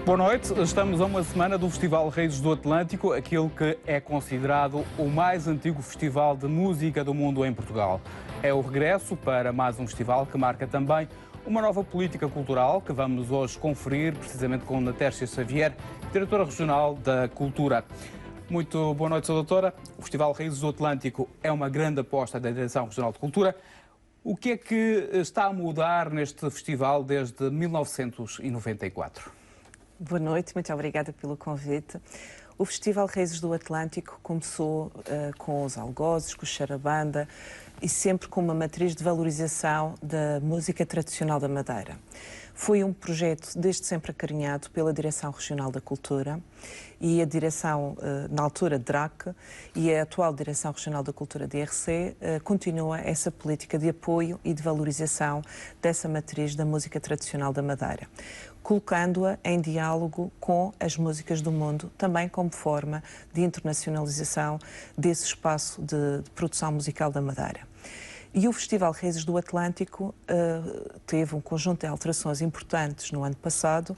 Boa noite, estamos a uma semana do Festival Raízes do Atlântico, aquele que é considerado o mais antigo festival de música do mundo em Portugal. É o regresso para mais um festival que marca também uma nova política cultural que vamos hoje conferir precisamente com Natércia Xavier, diretora regional da Cultura. Muito boa noite, Sra. Doutora. O Festival Raízes do Atlântico é uma grande aposta da Direção Regional de Cultura. O que é que está a mudar neste festival desde 1994? Boa noite, muito obrigada pelo convite. O Festival Raízes do Atlântico começou com os algozes, com o charabanda e sempre com uma matriz de valorização da música tradicional da Madeira. Foi um projeto desde sempre acarinhado pela Direção Regional da Cultura e a direção, na altura, DRAC, e a atual Direção Regional da Cultura, DRC, continua essa política de apoio e de valorização dessa matriz da música tradicional da Madeira, colocando-a em diálogo com as músicas do mundo, também como forma de internacionalização desse espaço de produção musical da Madeira. E o Festival Raízes do Atlântico teve um conjunto de alterações importantes no ano passado,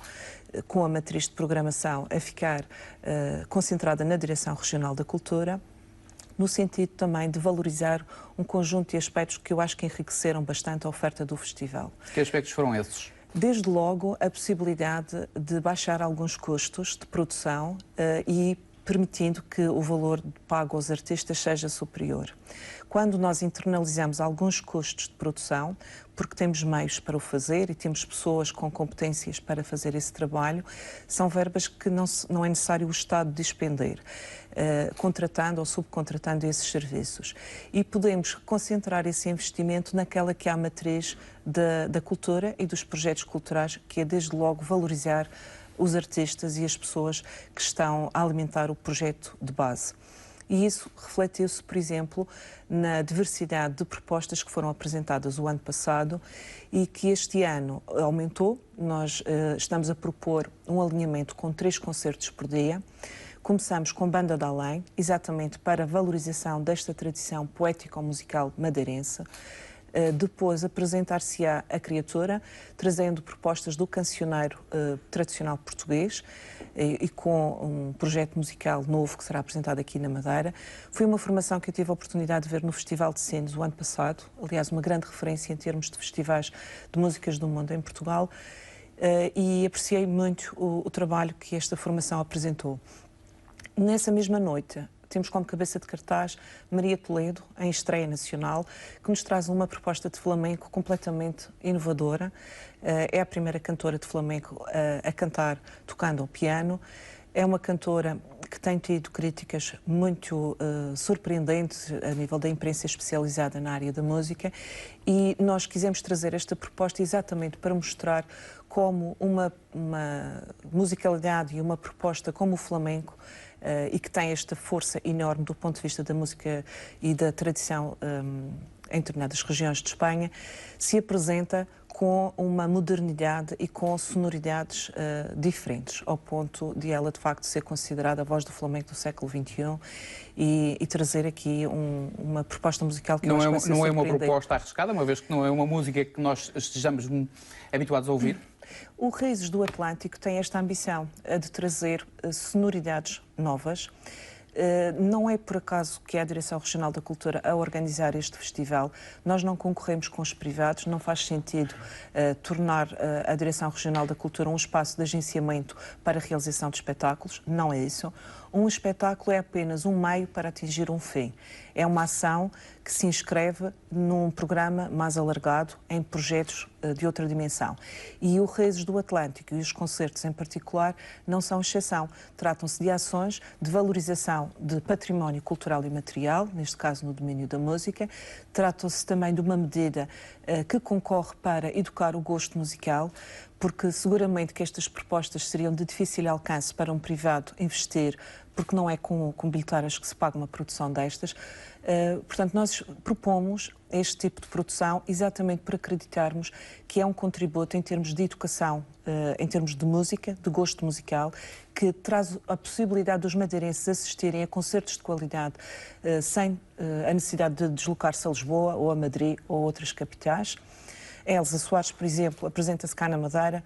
com a matriz de programação a ficar concentrada na Direção Regional da Cultura, no sentido também de valorizar um conjunto de aspectos que eu acho que enriqueceram bastante a oferta do festival. Que aspectos foram esses? Desde logo, a possibilidade de baixar alguns custos de produção e permitindo que o valor pago aos artistas seja superior. Quando nós internalizamos alguns custos de produção, porque temos meios para o fazer e temos pessoas com competências para fazer esse trabalho, são verbas que não é necessário o Estado despender, contratando ou subcontratando esses serviços. E podemos concentrar esse investimento naquela que é a matriz da cultura e dos projetos culturais, que é desde logo valorizar os artistas e as pessoas que estão a alimentar o projeto de base. E isso refletiu-se, por exemplo, na diversidade de propostas que foram apresentadas o ano passado e que este ano aumentou. Nós estamos a propor um alinhamento com 3 concertos por dia. Começamos com Banda de Além, exatamente para a valorização desta tradição poético-musical madeirense. Depois apresentar-se-á a Criatura, trazendo propostas do cancioneiro tradicional português e com um projeto musical novo que será apresentado aqui na Madeira. Foi uma formação que eu tive a oportunidade de ver no Festival de Sines o ano passado, aliás, uma grande referência em termos de festivais de músicas do mundo em Portugal, e apreciei muito o trabalho que esta formação apresentou. Nessa mesma noite, temos como cabeça de cartaz Maria Toledo, em estreia nacional, que nos traz uma proposta de flamenco completamente inovadora. É a primeira cantora de flamenco a cantar tocando ao piano. É uma cantora que tem tido críticas muito surpreendentes a nível da imprensa especializada na área da música, e nós quisemos trazer esta proposta exatamente para mostrar como uma musicalidade e uma proposta como o flamenco, e que tem esta força enorme do ponto de vista da música e da tradição em determinadas regiões de Espanha, se apresenta com uma modernidade e com sonoridades diferentes, ao ponto de ela, de facto, ser considerada a voz do flamenco do século XXI e trazer aqui uma proposta musical que não é uma proposta arriscada, uma vez que não é uma música que nós estejamos habituados a ouvir? O Raízes do Atlântico tem esta ambição de trazer sonoridades novas. Não é por acaso que é a Direção Regional da Cultura a organizar este festival. Nós não concorremos com os privados, não faz sentido tornar a Direção Regional da Cultura um espaço de agenciamento para a realização de espetáculos. Não é isso. Um espetáculo é apenas um meio para atingir um fim. É uma ação que se inscreve num programa mais alargado, em projetos de outra dimensão. E o Raízes do Atlântico e os concertos em particular não são exceção. Tratam-se de ações de valorização de património cultural e material, neste caso no domínio da música. Tratam-se também de uma medida que concorre para educar o gosto musical, porque seguramente que estas propostas seriam de difícil alcance para um privado investir, porque não é com bilheteiras que se paga uma produção destas. Portanto, nós propomos este tipo de produção exatamente por acreditarmos que é um contributo em termos de educação, em termos de música, de gosto musical, que traz a possibilidade dos madeirenses assistirem a concertos de qualidade sem a necessidade de deslocar-se a Lisboa ou a Madrid ou outras capitais. A Elsa Soares, por exemplo, apresenta-se cá na Madeira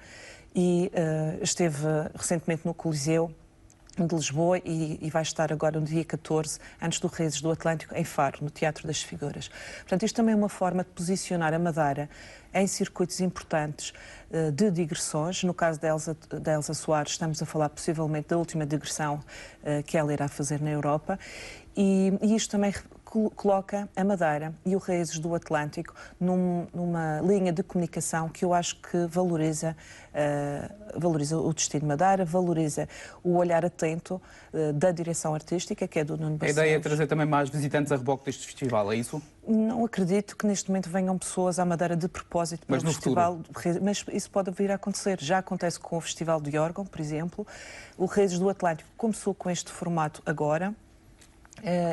e esteve recentemente no Coliseu de Lisboa e vai estar agora no dia 14, antes do Reis do Atlântico, em Faro, no Teatro das Figuras. Portanto, isto também é uma forma de posicionar a Madeira em circuitos importantes de digressões. No caso da Elsa Soares, estamos a falar possivelmente da última digressão que ela irá fazer na Europa. E isto também coloca a Madeira e o Raízes do Atlântico numa linha de comunicação que eu acho que valoriza o destino de Madeira, valoriza o olhar atento da direção artística, que é do Nuno Barcelos. A ideia é trazer também mais visitantes a reboque deste festival, é isso? Não acredito que neste momento venham pessoas à Madeira de propósito para o festival, mas isso pode vir a acontecer. Já acontece com o Festival de Órgão, por exemplo. O Raízes do Atlântico começou com este formato agora.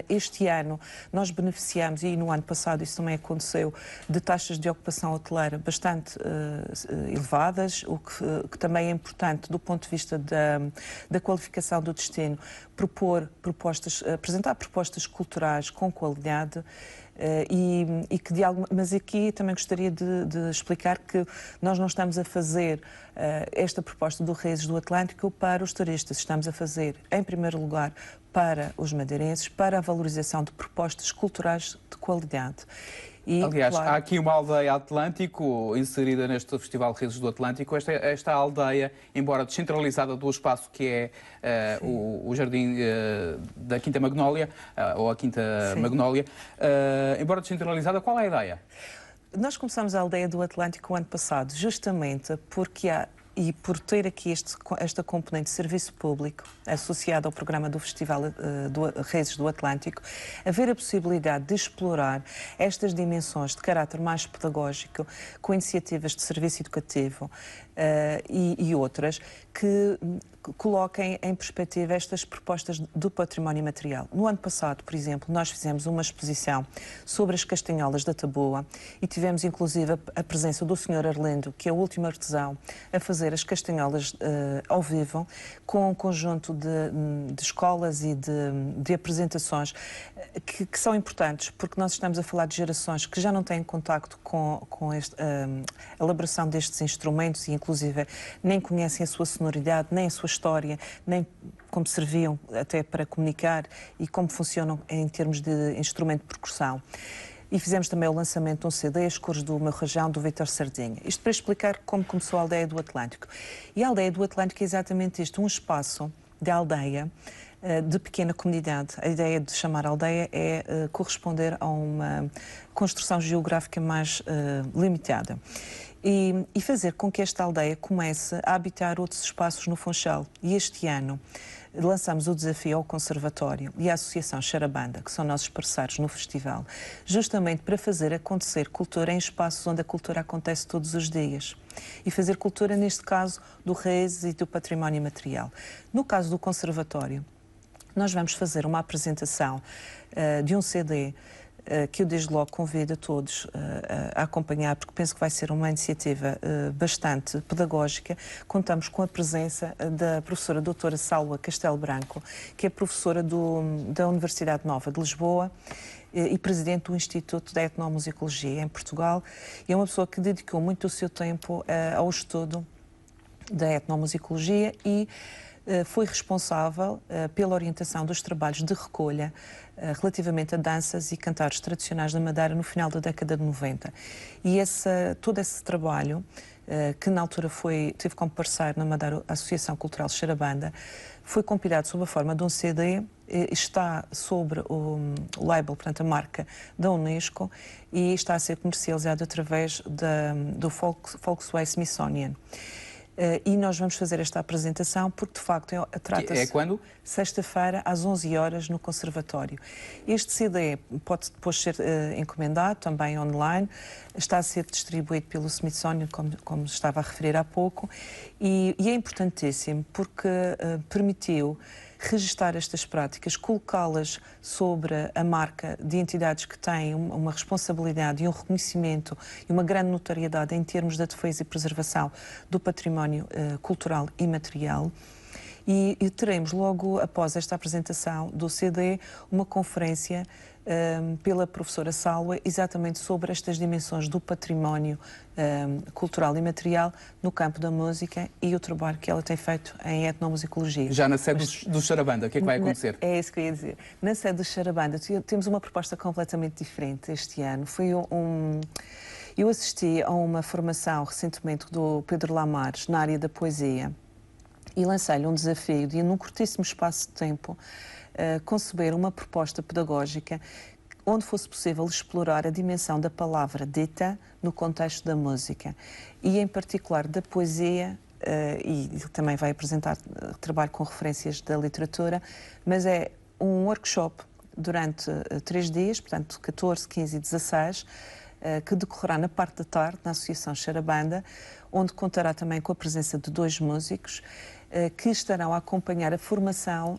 Este ano nós beneficiamos, e no ano passado isso também aconteceu, de taxas de ocupação hoteleira bastante elevadas, o que também é importante do ponto de vista da qualificação do destino, apresentar propostas culturais com qualidade. Mas aqui também gostaria de explicar que nós não estamos a fazer esta proposta do Raízes do Atlântico para os turistas, estamos a fazer, em primeiro lugar, para os madeirenses, para a valorização de propostas culturais de qualidade. Aliás, claro, há aqui uma aldeia Atlântico inserida neste Festival Raízes do Atlântico. Esta aldeia, embora descentralizada do espaço que é o Jardim da Quinta Magnólia, ou a Quinta Magnólia, embora descentralizada, qual é a ideia? Nós começamos a aldeia do Atlântico o ano passado, justamente porque por ter aqui esta componente de serviço público associada ao programa do Festival Raízes do Atlântico, haver a possibilidade de explorar estas dimensões de caráter mais pedagógico, com iniciativas de serviço educativo e outras, que coloquem em perspectiva estas propostas do património material. No ano passado, por exemplo, nós fizemos uma exposição sobre as castanholas da Taboa e tivemos inclusive a presença do Sr. Arlindo, que é o último artesão a fazer as castanholas ao vivo, com um conjunto de escolas e de apresentações que são importantes, porque nós estamos a falar de gerações que já não têm contacto com a elaboração destes instrumentos e inclusive nem conhecem a sua sonoridade, nem a sua história, nem como serviam até para comunicar e como funcionam em termos de instrumento de percussão. E fizemos também o lançamento de um CD, As Cores do Meu Rajão, do Vítor Sardinha. Isto para explicar como começou a Aldeia do Atlântico. E a Aldeia do Atlântico é exatamente isto, um espaço de aldeia, de pequena comunidade. A ideia de chamar aldeia é corresponder a uma construção geográfica mais limitada. E fazer com que esta aldeia comece a habitar outros espaços no Funchal. E este ano lançamos o desafio ao Conservatório e à Associação Charabanda, que são nossos parceiros no festival, justamente para fazer acontecer cultura em espaços onde a cultura acontece todos os dias. E fazer cultura, neste caso, do Raízes e do património material. No caso do Conservatório, nós vamos fazer uma apresentação de um CD que eu desde logo convido a todos a acompanhar, porque penso que vai ser uma iniciativa bastante pedagógica. Contamos com a presença da professora doutora Salva Castelo Branco, que é professora da Universidade Nova de Lisboa e presidente do Instituto da Etnomusicologia em Portugal. E é uma pessoa que dedicou muito o seu tempo ao estudo da etnomusicologia e foi responsável pela orientação dos trabalhos de recolha relativamente a danças e cantares tradicionais da Madeira no final da década de 90. E todo esse trabalho, que na altura teve como parceiro na Madeira a Associação Cultural Charabanda, foi compilado sob a forma de um CD, está sobre o label, portanto a marca da Unesco, e está a ser comercializado através do Volkswagen Smithsonian. E nós vamos fazer esta apresentação porque, de facto, trata-se... É quando? Sexta-feira, às 11 horas, no Conservatório. Este CD pode depois ser encomendado, também online, está a ser distribuído pelo Smithsonian, como estava a referir há pouco, e é importantíssimo porque permitiu registar estas práticas, colocá-las sobre a marca de entidades que têm uma responsabilidade e um reconhecimento e uma grande notoriedade em termos da defesa e preservação do património cultural e material. E teremos logo após esta apresentação do CD uma conferência pela professora Salwa, exatamente sobre estas dimensões do património cultural e material no campo da música e o trabalho que ela tem feito em etnomusicologia. Já na sede do Charabanda, o que é que vai acontecer? É isso que eu ia dizer. Na sede do Charabanda temos uma proposta completamente diferente este ano. Eu assisti a uma formação recentemente do Pedro Lamares na área da poesia e lancei-lhe um desafio de, num curtíssimo espaço de tempo, conceber uma proposta pedagógica onde fosse possível explorar a dimensão da palavra dita no contexto da música e, em particular, da poesia, e também vai apresentar trabalho com referências da literatura, mas é um workshop durante 3 dias, portanto, 14, 15 e 16, que decorrerá na parte da tarde, na Associação Charabanda, onde contará também com a presença de 2 músicos que estarão a acompanhar a formação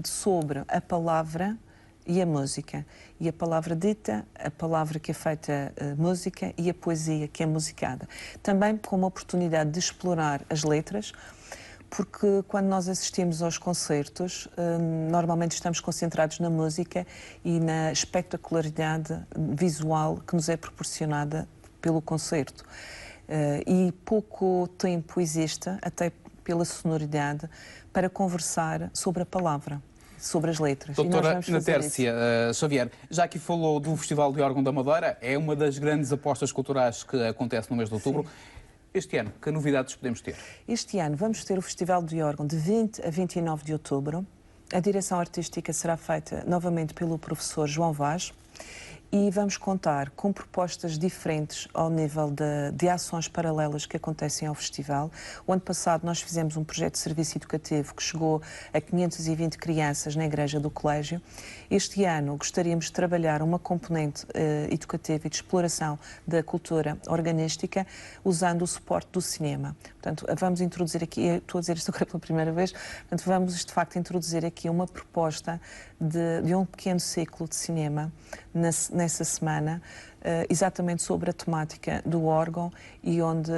sobre a palavra e a música. E a palavra dita, a palavra que é feita música e a poesia que é musicada. Também com uma oportunidade de explorar as letras, porque quando nós assistimos aos concertos, normalmente estamos concentrados na música e na espetacularidade visual que nos é proporcionada pelo concerto. E pouco tempo existe, até pela sonoridade, para conversar sobre a palavra, sobre as letras. Doutora Natércia Xavier, já aqui falou do Festival de Órgão da Madeira, é uma das grandes apostas culturais que acontece no mês de outubro. Sim. Este ano, que novidades podemos ter? Este ano vamos ter o Festival de Órgão de 20 a 29 de outubro. A direção artística será feita novamente pelo professor João Vaz e vamos contar com propostas diferentes ao nível de ações paralelas que acontecem ao festival. O ano passado nós fizemos um projeto de serviço educativo que chegou a 520 crianças na Igreja do Colégio. Este ano gostaríamos de trabalhar uma componente educativa e de exploração da cultura organística usando o suporte do cinema. Portanto, vamos introduzir aqui, estou a dizer isto agora pela primeira vez, portanto, vamos de facto introduzir aqui uma proposta de um pequeno ciclo de cinema nessa semana, exatamente sobre a temática do órgão e onde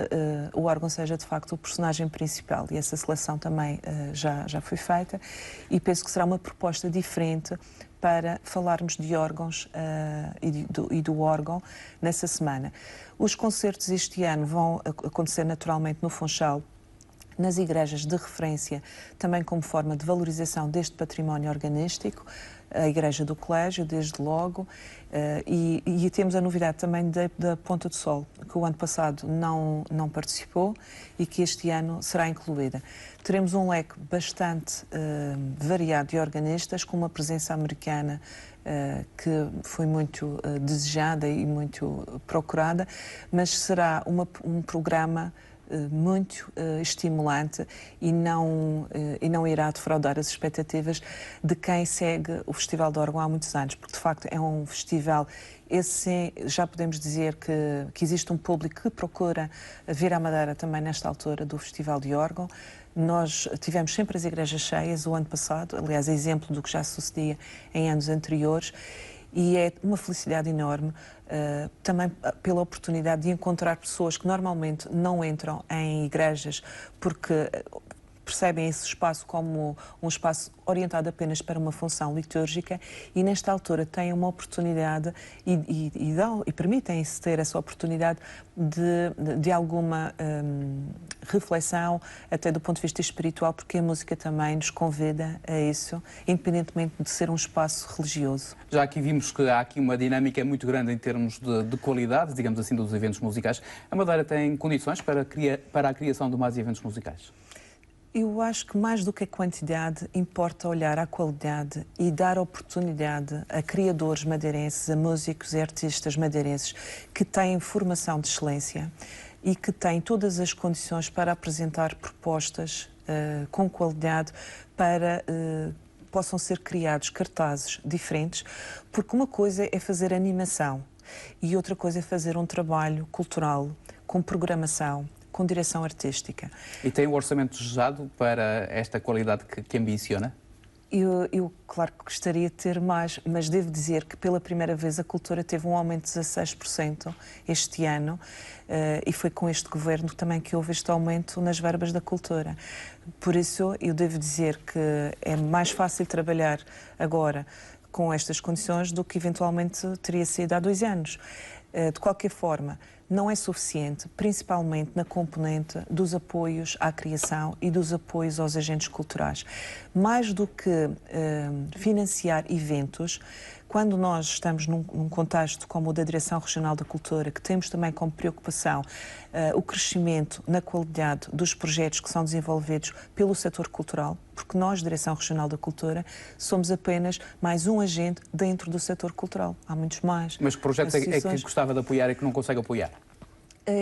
o órgão seja de facto o personagem principal. E essa seleção também já foi feita e penso que será uma proposta diferente para falarmos de órgãos e do órgão nessa semana. Os concertos este ano vão acontecer naturalmente no Funchal, nas igrejas de referência, também como forma de valorização deste património organístico, a Igreja do Colégio, desde logo, e temos a novidade também da Ponta do Sol, que o ano passado não participou e que este ano será incluída. Teremos um leque bastante variado de organistas, com uma presença americana que foi muito desejada e muito procurada, mas será um programa muito estimulante e não irá defraudar as expectativas de quem segue o Festival de Órgão há muitos anos, porque de facto é um festival, esse já podemos dizer que existe um público que procura vir à Madeira também nesta altura do Festival de Órgão. Nós tivemos sempre as igrejas cheias o ano passado, aliás, é exemplo do que já sucedia em anos anteriores, e é uma felicidade enorme também pela oportunidade de encontrar pessoas que normalmente não entram em igrejas porque percebem esse espaço como um espaço orientado apenas para uma função litúrgica e nesta altura têm uma oportunidade e permitem-se ter essa oportunidade de alguma reflexão, até do ponto de vista espiritual, porque a música também nos convida a isso, independentemente de ser um espaço religioso. Já aqui vimos que há aqui uma dinâmica muito grande em termos de qualidade, digamos assim, dos eventos musicais. A Madeira tem condições para a criação de mais eventos musicais? Eu acho que mais do que a quantidade, importa olhar à qualidade e dar oportunidade a criadores madeirenses, a músicos e artistas madeirenses que têm formação de excelência e que têm todas as condições para apresentar propostas com qualidade para possam ser criados cartazes diferentes, porque uma coisa é fazer animação e outra coisa é fazer um trabalho cultural com programação, com direção artística. E tem um orçamento desejado para esta qualidade que ambiciona? Claro que gostaria de ter mais, mas devo dizer que pela primeira vez a cultura teve um aumento de 16% este ano, e foi com este governo também que houve este aumento nas verbas da cultura. Por isso, eu devo dizer que é mais fácil trabalhar agora com estas condições do que eventualmente teria sido há 2 anos. De qualquer forma, não é suficiente, principalmente na componente dos apoios à criação e dos apoios aos agentes culturais. Mais do que financiar eventos, quando nós estamos num contexto como o da Direção Regional da Cultura, que temos também como preocupação o crescimento na qualidade dos projetos que são desenvolvidos pelo setor cultural, porque nós, Direção Regional da Cultura, somos apenas mais um agente dentro do setor cultural. Há muitos mais. Mas que projetos é que gostava de apoiar e que não consegue apoiar?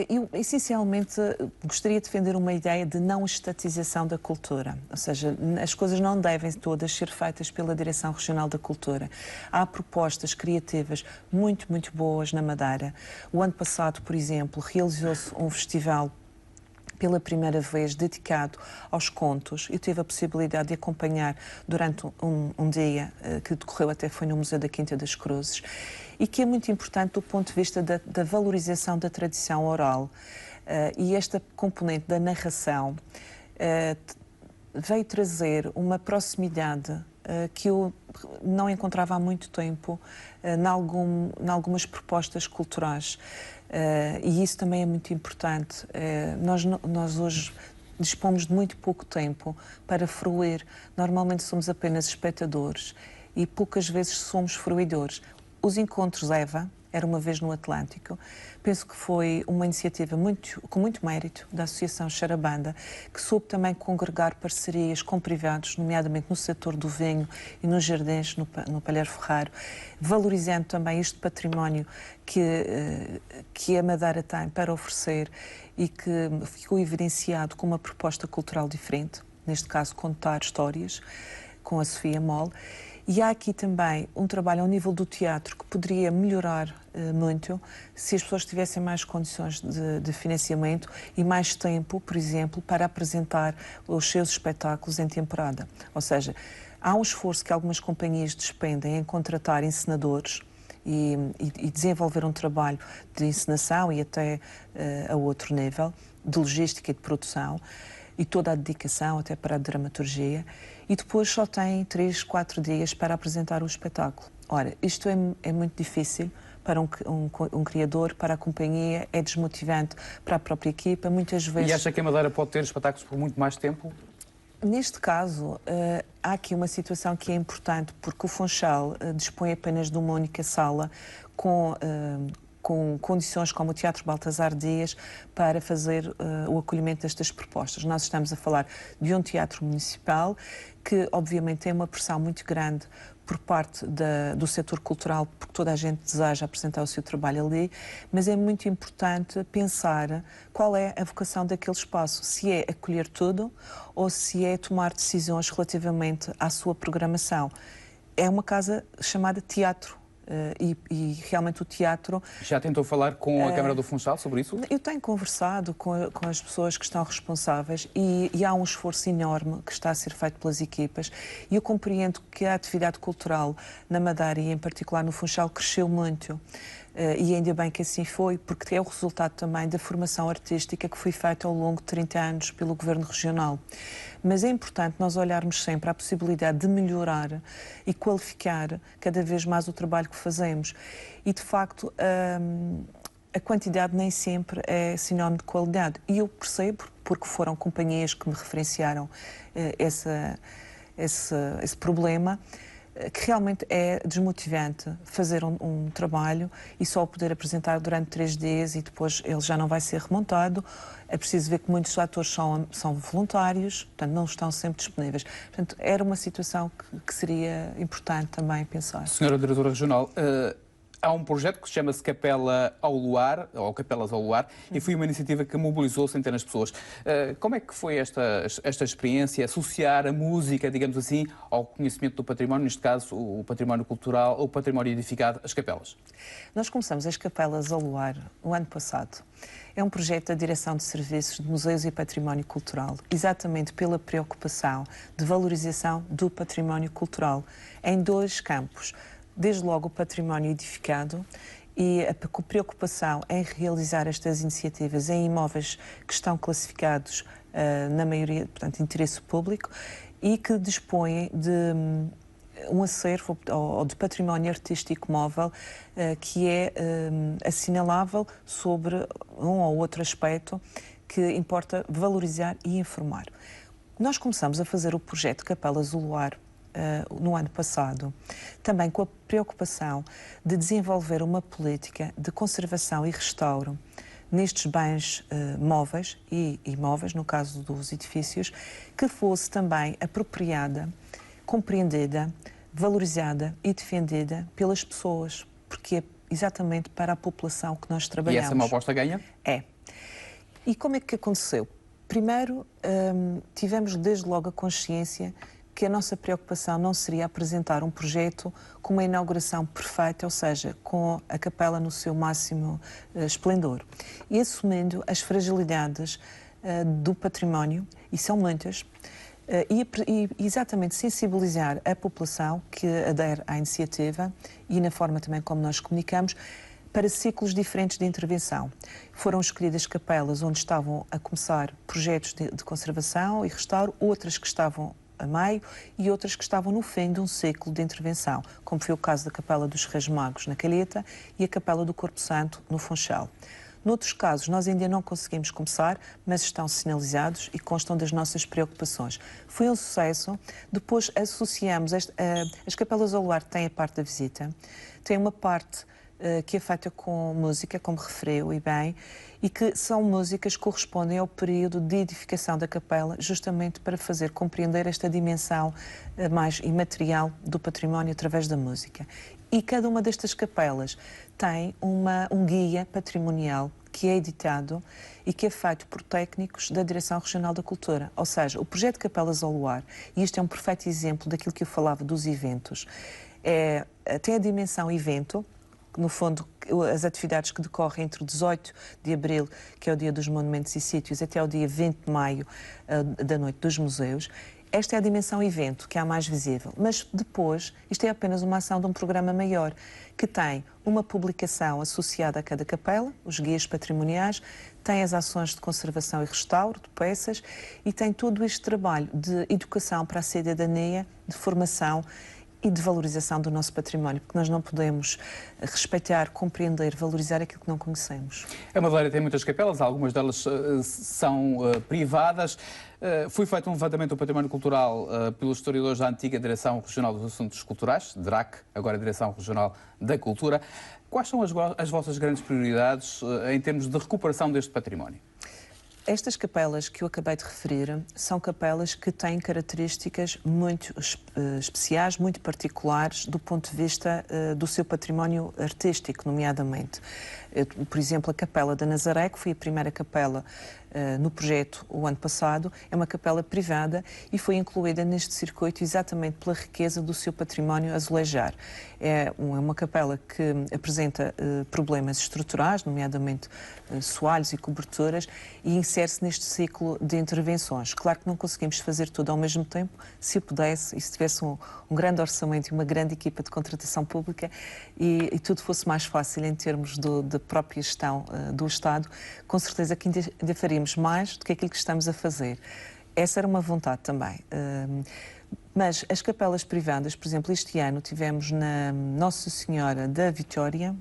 Eu, essencialmente, gostaria de defender uma ideia de não estatização da cultura. Ou seja, as coisas não devem todas ser feitas pela Direção Regional da Cultura. Há propostas criativas muito, muito boas na Madeira. O ano passado, por exemplo, realizou-se um festival pela primeira vez dedicado aos contos. Eu tive a possibilidade de acompanhar durante um dia que decorreu, até foi no Museu da Quinta das Cruzes, e que é muito importante do ponto de vista da valorização da tradição oral. E esta componente da narração veio trazer uma proximidade que eu não encontrava há muito tempo em algumas propostas culturais. E isso também é muito importante. Nós hoje dispomos de muito pouco tempo para fruir. Normalmente somos apenas espectadores e poucas vezes somos fruidores. Os encontros EVA, era uma vez no Atlântico, penso que foi uma iniciativa com muito mérito da Associação Charabanda, que soube também congregar parcerias com privados, nomeadamente no setor do vinho e nos jardins, no Palheiro Ferraro, valorizando também este património que a Madeira tem para oferecer e que ficou evidenciado com uma proposta cultural diferente, neste caso contar histórias, com a Sofia Moll. E há aqui também um trabalho ao nível do teatro que poderia melhorar muito se as pessoas tivessem mais condições de financiamento e mais tempo, por exemplo, para apresentar os seus espetáculos em temporada. Ou seja, há um esforço que algumas companhias despendem em contratar encenadores e desenvolver um trabalho de encenação e até a outro nível, de logística e de produção, e toda a dedicação até para a dramaturgia, e depois só tem 3, 4 dias para apresentar o espetáculo. Ora, isto é muito difícil para um criador, para a companhia, é desmotivante para a própria equipa, muitas vezes... E acha que a Madeira pode ter espetáculos por muito mais tempo? Neste caso, há aqui uma situação que é importante, porque o Funchal dispõe apenas de uma única sala com condições como o Teatro Baltasar Dias para fazer o acolhimento destas propostas. Nós estamos a falar de um teatro municipal que, obviamente, tem uma pressão muito grande por parte do setor cultural, porque toda a gente deseja apresentar o seu trabalho ali, mas é muito importante pensar qual é a vocação daquele espaço, se é acolher tudo ou se é tomar decisões relativamente à sua programação. É uma casa chamada teatro. E realmente o teatro... Já tentou falar com a Câmara do Funchal sobre isso? Eu tenho conversado com as pessoas que estão responsáveis e há um esforço enorme que está a ser feito pelas equipas, e eu compreendo que a atividade cultural na Madeira e em particular no Funchal cresceu muito. E ainda bem que assim foi, porque é o resultado também da formação artística que foi feita ao longo de 30 anos pelo Governo Regional. Mas é importante nós olharmos sempre à possibilidade de melhorar e qualificar cada vez mais o trabalho que fazemos. E, de facto, a quantidade nem sempre é sinónimo de qualidade. E eu percebo, porque foram companhias que me referenciaram esse problema, que realmente é desmotivante fazer um trabalho e só o poder apresentar durante 3 dias e depois ele já não vai ser remontado. É preciso ver que muitos atores são voluntários, portanto não estão sempre disponíveis. Portanto, era uma situação que seria importante também pensar. Senhora Diretora Regional, há um projeto que se chama-se Capela ao Luar, ou Capelas ao Luar, e foi uma iniciativa que mobilizou centenas de pessoas. Como é que foi esta experiência, associar a música, digamos assim, ao conhecimento do património, neste caso o património cultural, ou o património edificado, as capelas? Nós começamos as Capelas ao Luar o ano passado é um projeto da Direção de Serviços de Museus e Património Cultural, exatamente pela preocupação de valorização do património cultural em 2 campos. Desde logo o património edificado e a preocupação em realizar estas iniciativas em imóveis que estão classificados na maioria, portanto, de interesse público e que dispõem de um acervo ou de património artístico móvel que é assinalável sobre um ou outro aspecto que importa valorizar e informar. Nós começamos a fazer o projeto Capelas do Luar no ano passado, também com a preocupação de desenvolver uma política de conservação e restauro nestes bens móveis e imóveis, no caso dos edifícios, que fosse também apropriada, compreendida, valorizada e defendida pelas pessoas, porque é exatamente para a população que nós trabalhamos. E essa é uma aposta ganha? É. E como é que aconteceu? Primeiro, tivemos desde logo a consciência que a nossa preocupação não seria apresentar um projeto com uma inauguração perfeita, ou seja, com a capela no seu máximo esplendor. E assumindo as fragilidades do património, e são muitas, e exatamente sensibilizar a população que adere à iniciativa e na forma também como nós comunicamos, para ciclos diferentes de intervenção. Foram escolhidas capelas onde estavam a começar projetos de conservação e restauro, outras que estavam a meio e outras que estavam no fim de um ciclo de intervenção, como foi o caso da Capela dos Reis Magos, na Calheta, e a Capela do Corpo Santo, no Funchal. Noutros casos, nós ainda não conseguimos começar, mas estão sinalizados e constam das nossas preocupações. Foi um sucesso. Depois associamos, as Capelas ao Luar têm a parte da visita, tem uma parte que é feita com música, como referiu e bem, e que são músicas que correspondem ao período de edificação da capela, justamente para fazer compreender esta dimensão mais imaterial do património através da música. E cada uma destas capelas tem um guia patrimonial que é editado e que é feito por técnicos da Direção Regional da Cultura. Ou seja, o projeto Capelas ao Luar, e isto é um perfeito exemplo daquilo que eu falava dos eventos, tem a dimensão evento, no fundo, as atividades que decorrem entre o 18 de abril, que é o Dia dos Monumentos e Sítios, até o dia 20 de maio, da Noite dos Museus. Esta é a dimensão evento, que é a mais visível. Mas depois, isto é apenas uma ação de um programa maior, que tem uma publicação associada a cada capela, os guias patrimoniais, tem as ações de conservação e restauro de peças e tem todo este trabalho de educação para a cidadania, de formação e de valorização do nosso património, porque nós não podemos respeitar, compreender, valorizar aquilo que não conhecemos. A Madeira tem muitas capelas, algumas delas são privadas. Foi feito um levantamento do património cultural pelos historiadores da antiga Direção Regional dos Assuntos Culturais, DRAC, agora Direção Regional da Cultura. Quais são as vossas grandes prioridades em termos de recuperação deste património? Estas capelas que eu acabei de referir são capelas que têm características muito especiais, muito particulares do ponto de vista do seu património artístico, nomeadamente. Por exemplo, a Capela da Nazaré, que foi a primeira capela no projeto o ano passado, é uma capela privada e foi incluída neste circuito exatamente pela riqueza do seu património azulejar. É uma capela que apresenta problemas estruturais, nomeadamente soalhos e coberturas, e insere-se neste ciclo de intervenções. Claro que não conseguimos fazer tudo ao mesmo tempo. Se eu pudesse, e se tivesse um grande orçamento e uma grande equipa de contratação pública e tudo fosse mais fácil em termos da própria gestão do Estado, com certeza que ainda faríamos mais do que aquilo que estamos a fazer. Essa era uma vontade também. Mas as capelas privadas, por exemplo, este ano tivemos na Nossa Senhora da Vitória,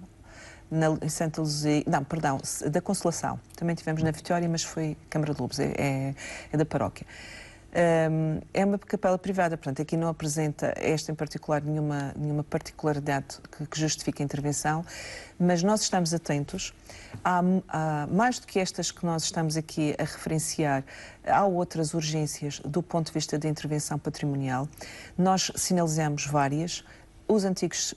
em Santa Luzia, não, perdão, da Consolação. Também tivemos na Vitória, mas foi Câmara de Lobos, é da paróquia. É uma capela privada, portanto, aqui não apresenta esta em particular nenhuma particularidade que justifique a intervenção, mas nós estamos atentos. Há mais do que estas que nós estamos aqui a referenciar, há outras urgências do ponto de vista da intervenção patrimonial. Nós sinalizamos várias. Os antigos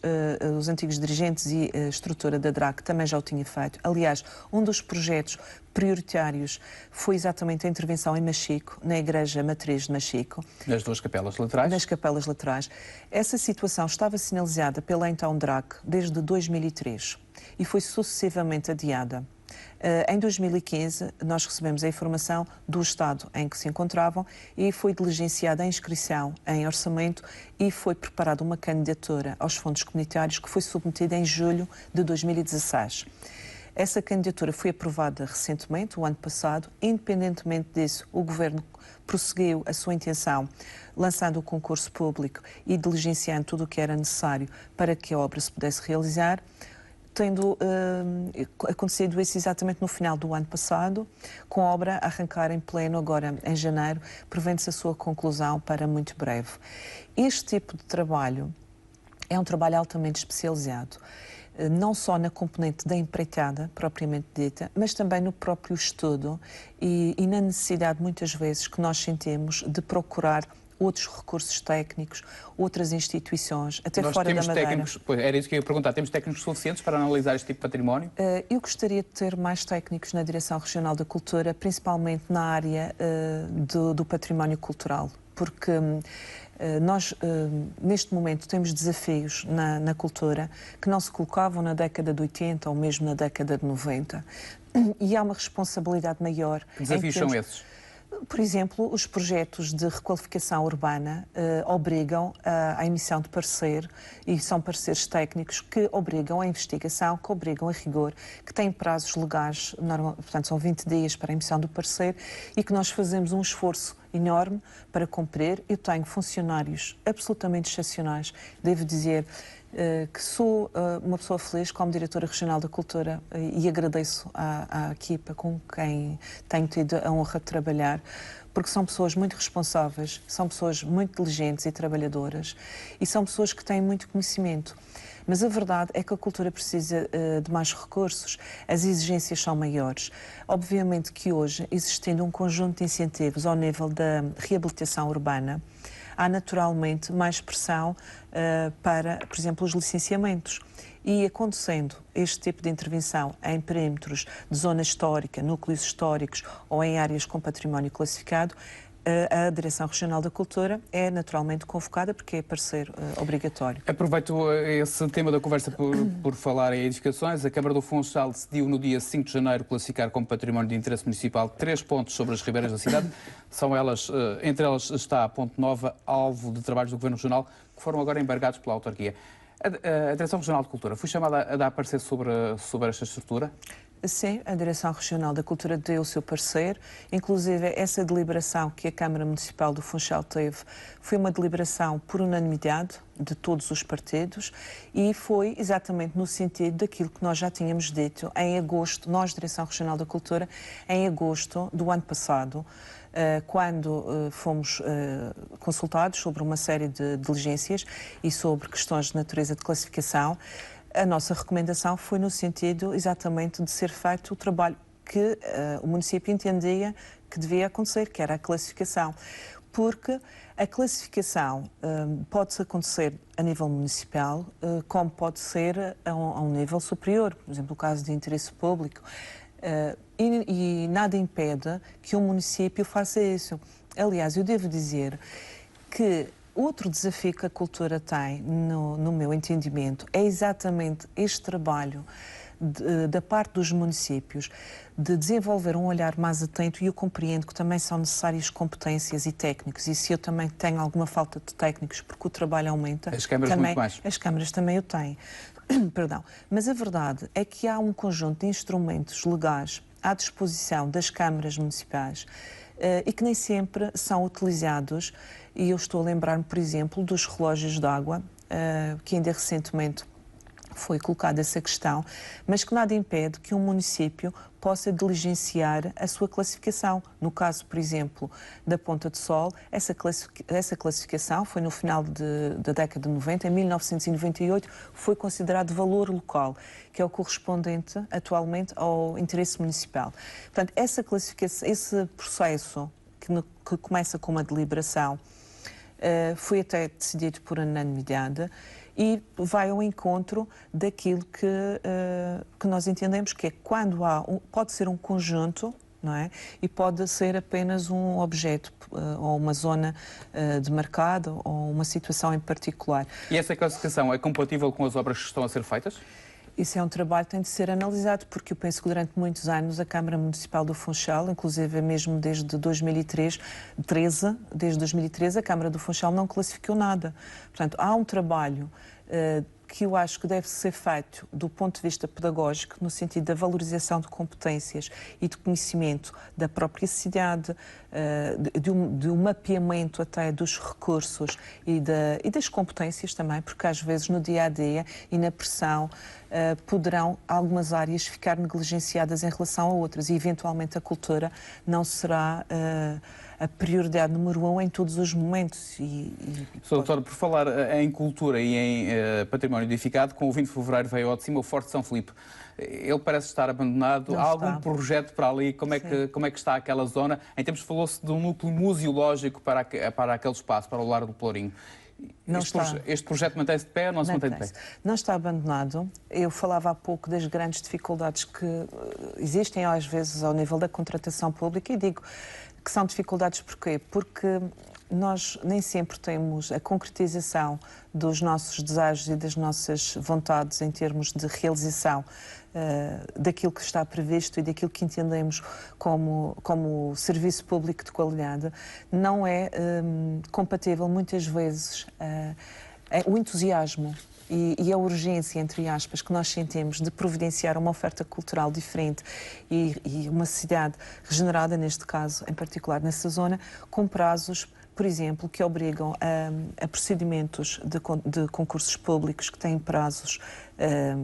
dirigentes e a estrutura da DRAC também já o tinha feito. Aliás, um dos projetos prioritários foi exatamente a intervenção em Machico, na Igreja Matriz de Machico. Nas duas capelas laterais? Nas capelas laterais. Essa situação estava sinalizada pela então DRAC desde 2003 e foi sucessivamente adiada. Em 2015, nós recebemos a informação do estado em que se encontravam e foi diligenciada a inscrição em orçamento e foi preparada uma candidatura aos fundos comunitários que foi submetida em julho de 2016. Essa candidatura foi aprovada recentemente, o ano passado. Independentemente disso, o Governo prosseguiu a sua intenção, lançando o concurso público e diligenciando tudo o que era necessário para que a obra se pudesse realizar, tendo acontecido isso exatamente no final do ano passado, com a obra a arrancar em pleno agora em janeiro, prevendo-se a sua conclusão para muito breve. Este tipo de trabalho é um trabalho altamente especializado, não só na componente da empreitada, propriamente dita, mas também no próprio estudo e na necessidade, muitas vezes, que nós sentimos de procurar outros recursos técnicos, outras instituições, até nós fora da Madeira. Técnicos, pois, era isso que eu ia perguntar, temos técnicos suficientes para analisar este tipo de património? Eu gostaria de ter mais técnicos na Direção Regional da Cultura, principalmente na área do património cultural, porque nós, neste momento, temos desafios na cultura que não se colocavam na década de 80 ou mesmo na década de 90. E há uma responsabilidade maior. Que desafios são esses? Por exemplo, os projetos de requalificação urbana obrigam à emissão de parecer, e são pareceres técnicos que obrigam à investigação, que obrigam a rigor, que têm prazos legais, portanto são 20 dias para a emissão do parecer, e que nós fazemos um esforço enorme para cumprir. Eu tenho funcionários absolutamente excepcionais, devo dizer que sou uma pessoa feliz como Diretora Regional da Cultura e agradeço à equipa com quem tenho tido a honra de trabalhar, porque são pessoas muito responsáveis, são pessoas muito diligentes e trabalhadoras e são pessoas que têm muito conhecimento. Mas a verdade é que a cultura precisa de mais recursos, as exigências são maiores. Obviamente que hoje, existindo um conjunto de incentivos ao nível da reabilitação urbana, há naturalmente mais pressão para, por exemplo, os licenciamentos. E acontecendo este tipo de intervenção em perímetros de zona histórica, núcleos históricos ou em áreas com património classificado, a Direção Regional da Cultura é naturalmente convocada porque é parceiro obrigatório. Aproveito esse tema da conversa por falar em edificações. A Câmara do Funchal decidiu no dia 5 de janeiro classificar como património de interesse municipal 3 pontos sobre as ribeiras da cidade. São elas, entre elas está a Ponte Nova, alvo de trabalhos do Governo Regional, que foram agora embargados pela autarquia. A Direção Regional de Cultura foi chamada a dar parecer sobre esta estrutura? Sim, a Direção Regional da Cultura deu o seu parecer, inclusive essa deliberação que a Câmara Municipal do Funchal teve foi uma deliberação por unanimidade de todos os partidos e foi exatamente no sentido daquilo que nós já tínhamos dito em agosto, nós, Direção Regional da Cultura, em agosto do ano passado, quando fomos consultados sobre uma série de diligências e sobre questões de natureza de classificação. A nossa recomendação foi no sentido exatamente de ser feito o trabalho que o município entendia que devia acontecer, que era a classificação. Porque a classificação pode acontecer a nível municipal, como pode ser a um nível superior, por exemplo, no caso de interesse público. E nada impede que um município faça isso. Aliás, eu devo dizer que outro desafio que a cultura tem, no meu entendimento, é exatamente este trabalho da parte dos municípios de desenvolver um olhar mais atento, e eu compreendo que também são necessárias competências e técnicos, e se eu também tenho alguma falta de técnicos porque o trabalho aumenta, as câmaras também, muito mais. As câmaras também o têm. Perdão. Mas a verdade é que há um conjunto de instrumentos legais à disposição das câmaras municipais e que nem sempre são utilizados. E eu estou a lembrar-me, por exemplo, dos relógios de água, que ainda recentemente foi colocada essa questão, mas que nada impede que um município possa diligenciar a sua classificação. No caso, por exemplo, da Ponta de Sol, essa classificação foi no final da década de 90, em 1998, foi considerado valor local, que é o correspondente atualmente ao interesse municipal. Portanto, essa classificação, esse processo que começa com uma deliberação, foi até decidido por unanimidade e vai ao encontro daquilo que nós entendemos que é quando pode ser um conjunto, não é? E pode ser apenas um objeto ou uma zona de mercado ou uma situação em particular. E essa classificação é compatível com as obras que estão a ser feitas? Isso é um trabalho que tem de ser analisado, porque eu penso que durante muitos anos a Câmara Municipal do Funchal, inclusive mesmo desde 2013, a Câmara do Funchal não classificou nada. Portanto, há um trabalho que eu acho que deve ser feito do ponto de vista pedagógico, no sentido da valorização de competências e de conhecimento da própria cidade, de um mapeamento até dos recursos e das competências também, porque às vezes no dia-a-dia e na pressão poderão algumas áreas ficar negligenciadas em relação a outras e eventualmente a cultura não será a prioridade número 1 em todos os momentos. Sr. Doutor, por falar em cultura e em património edificado, com o 20 de fevereiro veio ao de cima o Forte São Filipe. Ele parece estar abandonado. Não Há está. algum projeto para ali? Como é que está aquela zona? Em tempos falou-se de um núcleo museológico para aquele espaço, para o Lar do Pelourinho. Este projeto mantém-se de pé ou não se mantém de pé? Não está abandonado. Eu falava há pouco das grandes dificuldades que existem às vezes ao nível da contratação pública e digo que são dificuldades porquê? Porque nós nem sempre temos a concretização dos nossos desejos e das nossas vontades em termos de realização daquilo que está previsto e daquilo que entendemos como serviço público de qualidade. Não é compatível muitas vezes o entusiasmo e a urgência, entre aspas, que nós sentimos de providenciar uma oferta cultural diferente e uma cidade regenerada, neste caso, em particular nessa zona, com prazos, por exemplo, que obrigam a procedimentos de concursos públicos que têm prazos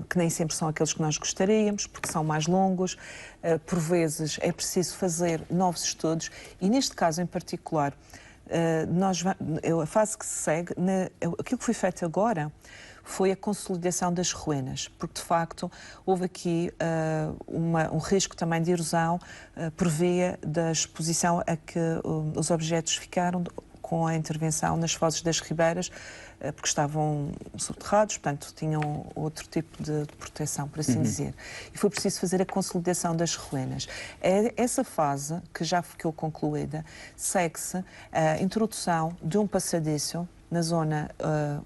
que nem sempre são aqueles que nós gostaríamos, porque são mais longos. Por vezes é preciso fazer novos estudos e, neste caso em particular, a fase que se segue, aquilo que foi feito agora foi a consolidação das ruínas, porque de facto houve aqui um risco também de erosão por via da exposição a que os objetos ficaram com a intervenção nas fozes das ribeiras, porque estavam soterrados, portanto tinham outro tipo de proteção, por assim dizer. E foi preciso fazer a consolidação das ruínas. Essa fase, que já ficou concluída, segue-se a introdução de um passadiço na zona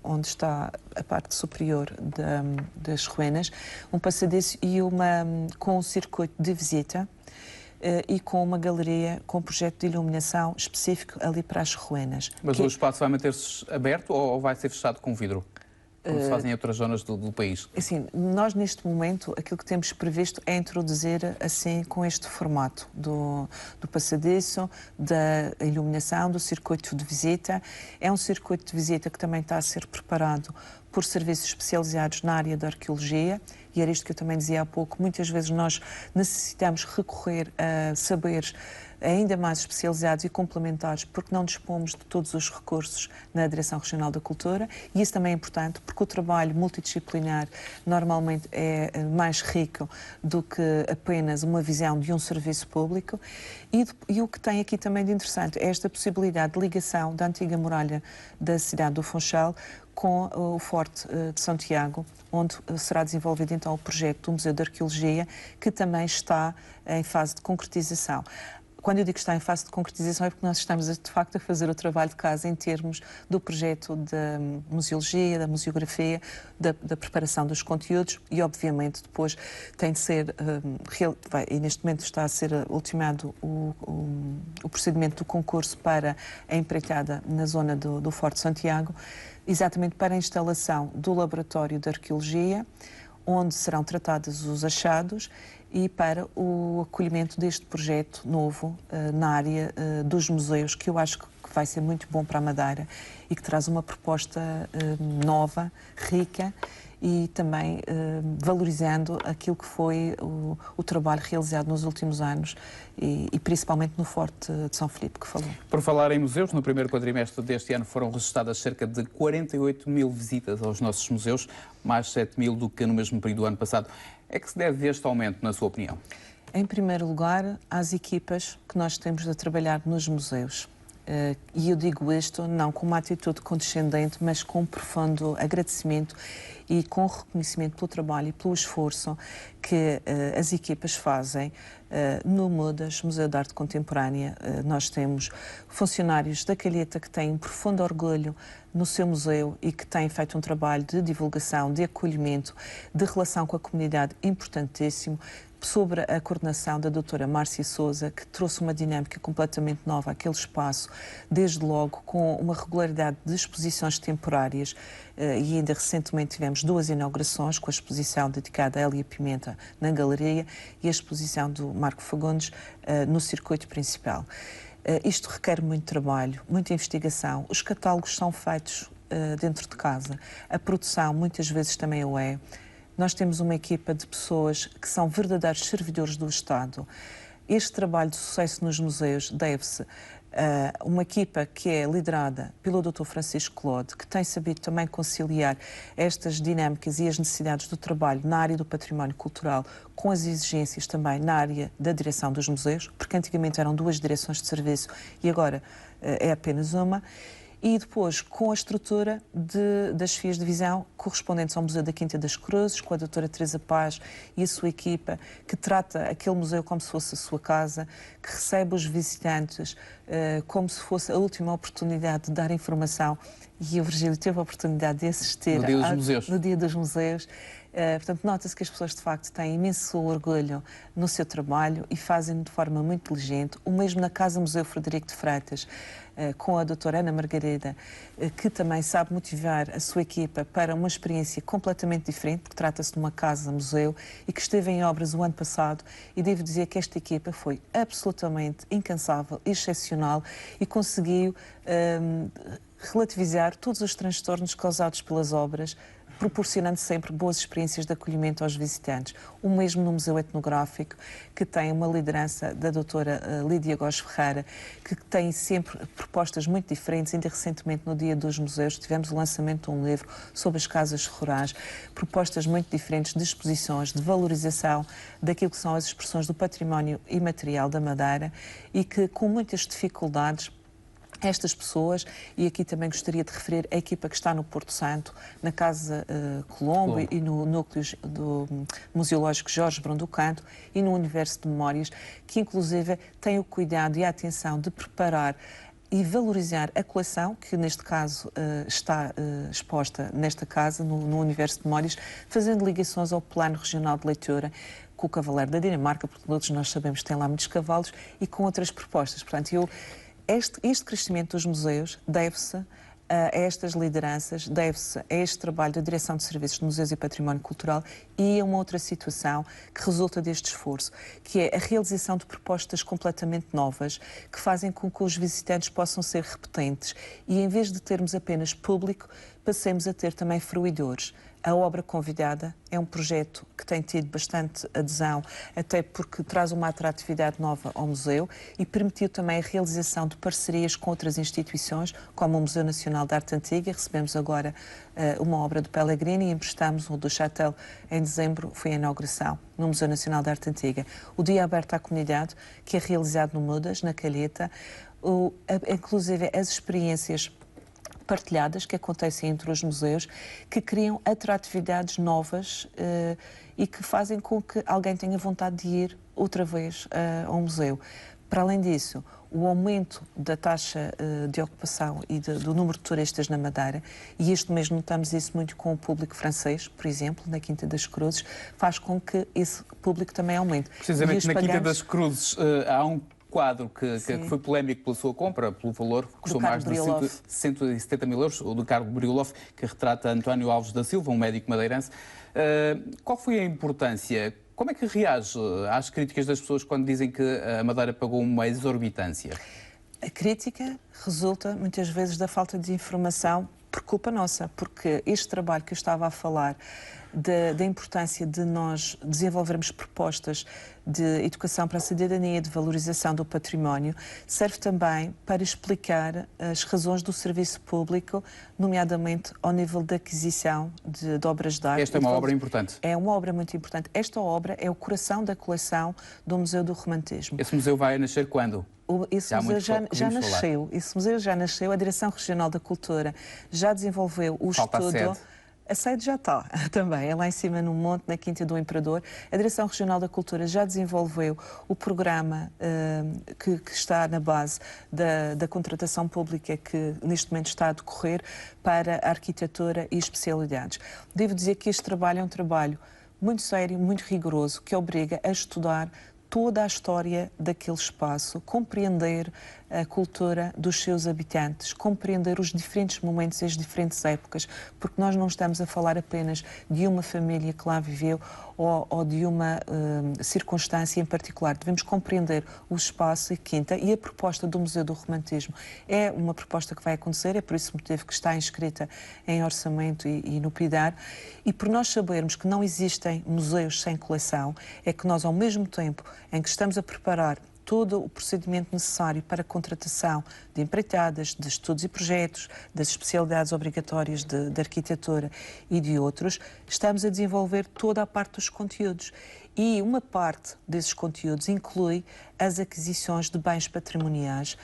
onde está a parte superior das ruínas, um passadiço e com um circuito de visita e com uma galeria com um projeto de iluminação específico ali para as ruínas. Mas o espaço vai manter-se aberto ou vai ser fechado com vidro? Como se fazem em outras zonas do país? Assim, nós neste momento aquilo que temos previsto é introduzir assim com este formato do passadiço, da iluminação, do circuito de visita. É um circuito de visita que também está a ser preparado por serviços especializados na área da arqueologia, e era isto que eu também dizia há pouco, muitas vezes nós necessitamos recorrer a saberes ainda mais especializados e complementares, porque não dispomos de todos os recursos na Direção Regional da Cultura, e isso também é importante, porque o trabalho multidisciplinar normalmente é mais rico do que apenas uma visão de um serviço público, e o que tem aqui também de interessante é esta possibilidade de ligação da antiga muralha da cidade do Funchal com o Forte de Santiago, onde será desenvolvido então o projeto do Museu de Arqueologia, que também está em fase de concretização. Quando eu digo que está em fase de concretização é porque nós estamos, de facto, a fazer o trabalho de casa em termos do projeto da museologia, da museografia, da preparação dos conteúdos e, obviamente, depois tem de ser, e neste momento está a ser ultimado o procedimento do concurso para a empreitada na zona do Forte Santiago, exatamente para a instalação do laboratório de arqueologia, onde serão tratados os achados, e para o acolhimento deste projeto novo na área dos museus, que eu acho que vai ser muito bom para a Madeira e que traz uma proposta nova, rica e também valorizando aquilo que foi o trabalho realizado nos últimos anos e principalmente no Forte de São Filipe, que falou. Por falar em museus, no primeiro quadrimestre deste ano foram registradas cerca de 48 mil visitas aos nossos museus, mais 7 mil do que no mesmo período do ano passado. É que se deve este aumento, na sua opinião? Em primeiro lugar, às equipas que nós temos a trabalhar nos museus. E eu digo isto não com uma atitude condescendente, mas com um profundo agradecimento e com reconhecimento pelo trabalho e pelo esforço que as equipas fazem. No MUDAS, Museu de Arte Contemporânea, nós temos funcionários da Calheta que têm um profundo orgulho no seu museu e que têm feito um trabalho de divulgação, de acolhimento, de relação com a comunidade importantíssimo, sobre a coordenação da doutora Márcia Sousa, que trouxe uma dinâmica completamente nova àquele espaço, desde logo com uma regularidade de exposições temporárias, e ainda recentemente tivemos 2 inaugurações, com a exposição dedicada a Hélia Pimenta na Galeria e a exposição do Marco Fagundes no circuito principal. Isto requer muito trabalho, muita investigação. Os catálogos são feitos dentro de casa. A produção muitas vezes também o é. Nós temos uma equipa de pessoas que são verdadeiros servidores do Estado. Este trabalho de sucesso nos museus deve-se a uma equipa que é liderada pelo Dr. Francisco Claude, que tem sabido também conciliar estas dinâmicas e as necessidades do trabalho na área do património cultural com as exigências também na área da direção dos museus, porque antigamente eram 2 direções de serviço e agora é apenas uma. E depois com a estrutura das FIAs de visão correspondentes ao Museu da Quinta das Cruzes, com a doutora Teresa Paz e a sua equipa, que trata aquele museu como se fosse a sua casa, que recebe os visitantes como se fosse a última oportunidade de dar informação. E o Virgílio teve a oportunidade de assistir no Dia dos Museus. Portanto, nota-se que as pessoas, de facto, têm imenso orgulho no seu trabalho e fazem de forma muito diligente. O mesmo na Casa Museu Frederico de Freitas, com a doutora Ana Margarida, que também sabe motivar a sua equipa para uma experiência completamente diferente, porque trata-se de uma casa-museu e que esteve em obras o ano passado, e devo dizer que esta equipa foi absolutamente incansável, excepcional e conseguiu relativizar todos os transtornos causados pelas obras, proporcionando sempre boas experiências de acolhimento aos visitantes. O mesmo no Museu Etnográfico, que tem uma liderança da doutora Lídia Góes Ferreira, que tem sempre propostas muito diferentes. Ainda recentemente, no Dia dos Museus, tivemos o lançamento de um livro sobre as casas rurais, propostas muito diferentes de exposições, de valorização daquilo que são as expressões do património imaterial da Madeira e que, com muitas dificuldades, estas pessoas, e aqui também gostaria de referir a equipa que está no Porto Santo, na Casa Colombo e no núcleo do Museológico Jorge Brão do Canto e no Universo de Memórias, que inclusive tem o cuidado e a atenção de preparar e valorizar a coleção, que neste caso está exposta nesta casa, no Universo de Memórias, fazendo ligações ao Plano Regional de Leitura, com o Cavaleiro da Dinamarca, porque todos nós sabemos que tem lá muitos cavalos, e com outras propostas. Portanto, este crescimento dos museus deve-se a estas lideranças, deve-se a este trabalho da Direção de Serviços de Museus e Património Cultural e a uma outra situação que resulta deste esforço, que é a realização de propostas completamente novas, que fazem com que os visitantes possam ser repetentes e, em vez de termos apenas público, passemos a ter também fruidores. A obra convidada é um projeto que tem tido bastante adesão, até porque traz uma atratividade nova ao museu e permitiu também a realização de parcerias com outras instituições, como o Museu Nacional de Arte Antiga. Recebemos agora uma obra do Pellegrini e emprestamos o do Châtel em dezembro, foi a inauguração no Museu Nacional de Arte Antiga. O Dia Aberto à Comunidade, que é realizado no MUDAS, na Calheta, inclusive as experiências partilhadas que acontecem entre os museus, que criam atratividades novas e que fazem com que alguém tenha vontade de ir outra vez ao museu. Para além disso, o aumento da taxa de ocupação e do número de turistas na Madeira, e este mês notamos isso muito com o público francês, por exemplo, na Quinta das Cruzes, faz com que esse público também aumente. Precisamente na Quinta das Cruzes há um quadro que foi polémico pela sua compra, pelo valor, que custou mais de 170 mil euros, o do Carlo Brioloff, que retrata António Alves da Silva, um médico madeirense. Qual foi a importância? Como é que reage às críticas das pessoas quando dizem que a Madeira pagou uma exorbitância? A crítica resulta muitas vezes da falta de informação por culpa nossa, porque este trabalho que eu estava a falar da importância de nós desenvolvermos propostas de educação para a cidadania, de valorização do património, serve também para explicar as razões do serviço público, nomeadamente ao nível da aquisição de obras de arte. Esta é uma obra importante. É uma obra muito importante. Esta obra é o coração da coleção do Museu do Romantismo. Esse museu vai nascer quando? Esse museu já nasceu. Esse museu já nasceu. A Direção Regional da Cultura já desenvolveu o estudo. A sede já está também, é lá em cima no monte, na Quinta do Imperador. A Direção Regional da Cultura já desenvolveu o programa que está na base da contratação pública que neste momento está a decorrer para a arquitetura e especialidades. Devo dizer que este trabalho é um trabalho muito sério, muito rigoroso, que obriga a estudar toda a história daquele espaço, compreender a cultura dos seus habitantes, compreender os diferentes momentos e as diferentes épocas, porque nós não estamos a falar apenas de uma família que lá viveu ou de uma circunstância em particular. Devemos compreender o espaço e Quinta, e a proposta do Museu do Romantismo é uma proposta que vai acontecer, é por esse motivo que está inscrita em orçamento e no PIDAR, e por nós sabermos que não existem museus sem coleção, é que nós, ao mesmo tempo em que estamos a preparar todo o procedimento necessário para a contratação de empreitadas, de estudos e projetos, das especialidades obrigatórias de arquitetura e de outros, estamos a desenvolver toda a parte dos conteúdos. E uma parte desses conteúdos inclui as aquisições de bens patrimoniais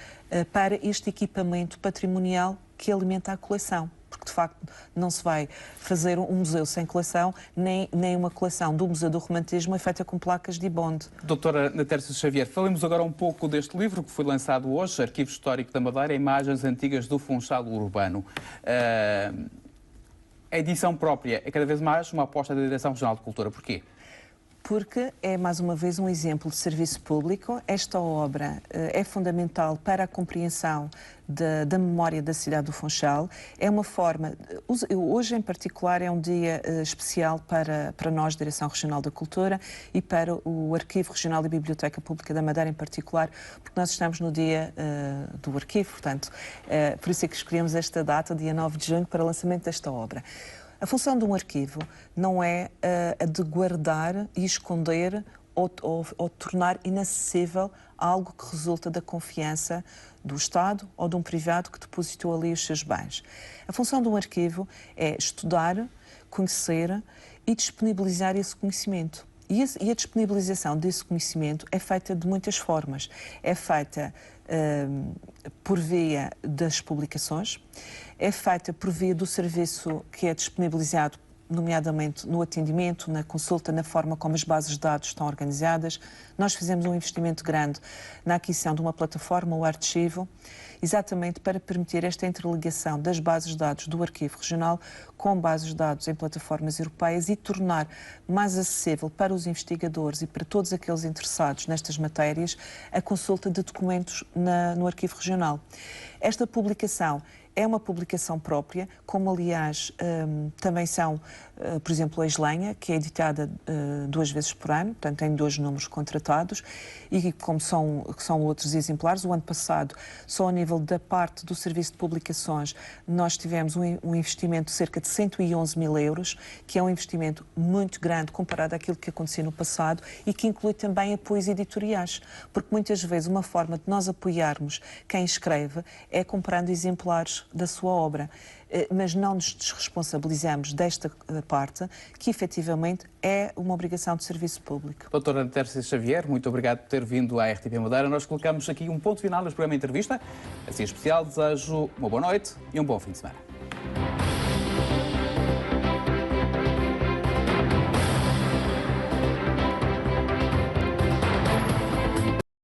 para este equipamento patrimonial que alimenta a coleção. Porque, de facto, não se vai fazer um museu sem coleção, nem uma coleção do Museu do Romantismo é feita com placas de Bond. Doutora Natércia Xavier, falemos agora um pouco deste livro que foi lançado hoje, Arquivo Histórico da Madeira, Imagens Antigas do Funchal Urbano. A edição própria é cada vez mais uma aposta da Direção Regional de Cultura. Porquê? Porque é, mais uma vez, um exemplo de serviço público. Esta obra é fundamental para a compreensão da memória da cidade do Funchal. É uma forma... Hoje, em particular, é um dia especial para nós, Direção Regional da Cultura, e para o Arquivo Regional e Biblioteca Pública da Madeira, em particular, porque nós estamos no dia do arquivo, portanto, por isso é que escolhemos esta data, dia 9 de junho, para o lançamento desta obra. A função de um arquivo não é a de guardar e esconder ou tornar inacessível algo que resulta da confiança do Estado ou de um privado que depositou ali os seus bens. A função de um arquivo é estudar, conhecer e disponibilizar esse conhecimento. E a disponibilização desse conhecimento é feita de muitas formas. É feita por via das publicações, é feita por via do serviço que é disponibilizado, nomeadamente no atendimento, na consulta, na forma como as bases de dados estão organizadas. Nós fizemos um investimento grande na aquisição de uma plataforma, o Archivo, exatamente para permitir esta interligação das bases de dados do Arquivo Regional com bases de dados em plataformas europeias e tornar mais acessível para os investigadores e para todos aqueles interessados nestas matérias a consulta de documentos no Arquivo Regional. Esta publicação é uma publicação própria, como aliás também são, por exemplo, a Islenha, que é editada 2 vezes por ano, portanto tem 2 números contratados, e como são outros exemplares. O ano passado, só a nível da parte do serviço de publicações, nós tivemos um investimento de cerca de 111 mil euros, que é um investimento muito grande comparado àquilo que acontecia no passado e que inclui também apoios editoriais, porque muitas vezes uma forma de nós apoiarmos quem escreve é comprando exemplares da sua obra, mas não nos desresponsabilizamos desta parte, que efetivamente é uma obrigação de serviço público. Doutora Natércia Xavier, muito obrigado por ter vindo à RTP Madeira. Nós colocamos aqui um ponto final neste programa de entrevista. Assim especial, desejo uma boa noite e um bom fim de semana.